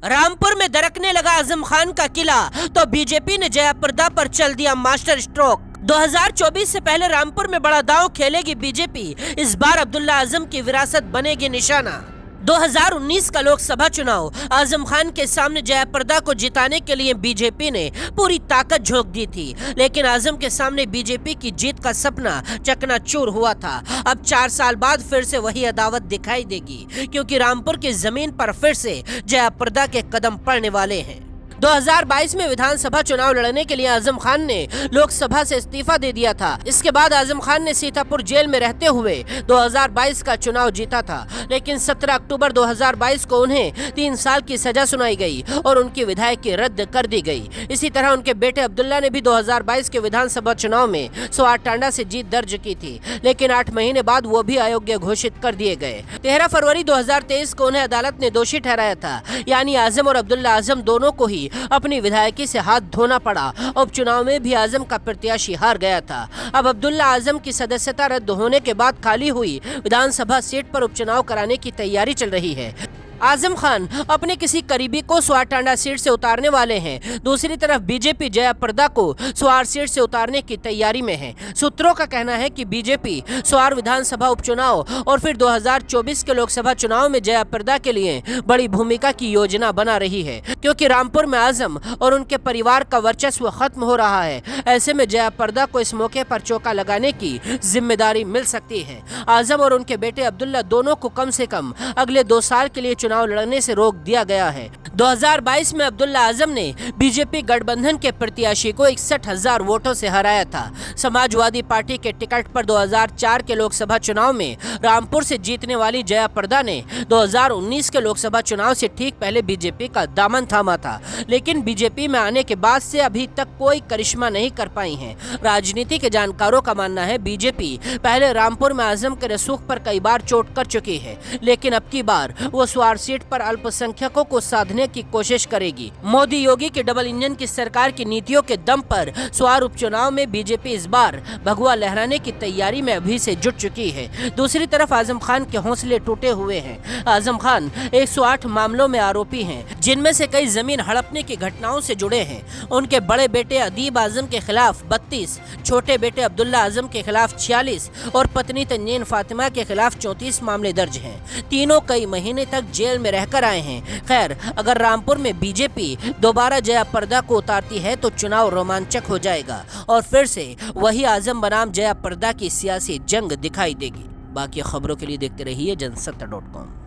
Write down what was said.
रामपुर में दरकने लगा आजम खान का किला तो बीजेपी ने जयाप्रदा पर चल दिया मास्टर स्ट्रोक। 2024 से पहले रामपुर में बड़ा दांव खेलेगी बीजेपी, इस बार अब्दुल्ला आजम की विरासत बनेगी निशाना। 2019 का लोकसभा चुनाव आजम खान के सामने जयाप्रदा को जिताने के लिए बीजेपी ने पूरी ताकत झोंक दी थी, लेकिन आजम के सामने बीजेपी की जीत का सपना चकनाचूर हुआ था। अब 4 साल बाद फिर से वही अदावत दिखाई देगी, क्योंकि रामपुर की जमीन पर फिर से जयाप्रदा के कदम पड़ने वाले हैं। 2022 में विधानसभा चुनाव लड़ने के लिए आजम खान ने लोकसभा से इस्तीफा दे दिया था। इसके बाद आजम खान ने सीतापुर जेल में रहते हुए 2022 का चुनाव जीता था, लेकिन 17 अक्टूबर 2022 को उन्हें 3 साल की सजा सुनाई गई और उनकी विधायकी रद्द कर दी गई। इसी तरह उनके बेटे अब्दुल्ला ने भी 2022 के विधानसभा चुनाव में स्वार टांडा से जीत दर्ज की थी, लेकिन 8 महीने बाद वो भी अयोग्य घोषित कर दिए गए। 13 फरवरी 2023 को उन्हें अदालत ने दोषी ठहराया था, यानी आजम और अब्दुल्ला आजम दोनों को ही अपनी विधायकी से हाथ धोना पड़ा। उपचुनाव में भी आजम का प्रत्याशी हार गया था। अब अब्दुल्ला आजम की सदस्यता रद्द होने के बाद खाली हुई विधानसभा सीट पर उपचुनाव कराने की तैयारी चल रही है। आजम खान अपने किसी करीबी को स्वार टांडा सीट से उतारने वाले हैं। दूसरी तरफ बीजेपी जयाप्रदा को स्वार सीट से उतारने की तैयारी में है। सूत्रों का कहना है कि बीजेपी स्वार विधानसभा उपचुनाव और फिर 2024 के लोकसभा चुनाव में जयाप्रदा के लिए बड़ी भूमिका की योजना बना रही है, क्योंकि रामपुर में आजम और उनके परिवार का वर्चस्व खत्म हो रहा है। ऐसे में जयाप्रदा को इस मौके पर चौका लगाने की जिम्मेदारी मिल सकती है। आजम और उनके बेटे अब्दुल्ला दोनों को कम से कम अगले 2 साल के लिए चुनाव लड़ने से रोक दिया गया है। 2022 में अब्दुल्ला आजम ने बीजेपी गठबंधन के प्रत्याशी को 61,000 वोटों से हराया था। समाजवादी पार्टी के टिकट पर 2004 के लोकसभा चुनाव में रामपुर से जीतने वाली जयाप्रदा ने 2019 के लोकसभा चुनाव से ठीक पहले बीजेपी का दामन थामा था, लेकिन बीजेपी में आने के बाद से अभी तक कोई करिश्मा नहीं कर पाई है। राजनीति के जानकारों का मानना है बीजेपी पहले रामपुर में आजम के रसूख पर कई बार चोट कर चुकी है, लेकिन अब की बार वो स्वार सीट पर अल्पसंख्यकों को साधने की कोशिश करेगी। मोदी योगी के डबल इंजन की सरकार की नीतियों के दम पर स्वार उपचुनाव में बीजेपी इस बार भगवा लहराने की तैयारी में अभी से जुट चुकी है। दूसरी तरफ आजम खान के हौसले टूटे हुए हैं। आजम खान 108 मामलों में आरोपी हैं, जिनमें से कई जमीन हड़पने की घटनाओं से जुड़े हैं। उनके बड़े बेटे अदीब आजम के खिलाफ 32, छोटे बेटे अब्दुल्ला आजम के खिलाफ 46 और पत्नी तंजीन फातिमा के खिलाफ 34 मामले दर्ज हैं। तीनों कई महीने तक जेल में रहकर आए हैं। खैर, अगर रामपुर में बीजेपी दोबारा जयाप्रदा को उतारती है तो चुनाव रोमांचक हो जाएगा और फिर से वही आजम बनाम जयाप्रदा की सियासी जंग दिखाई देगी। बाकी खबरों के लिए देखते रहिए जनसत्ता.com।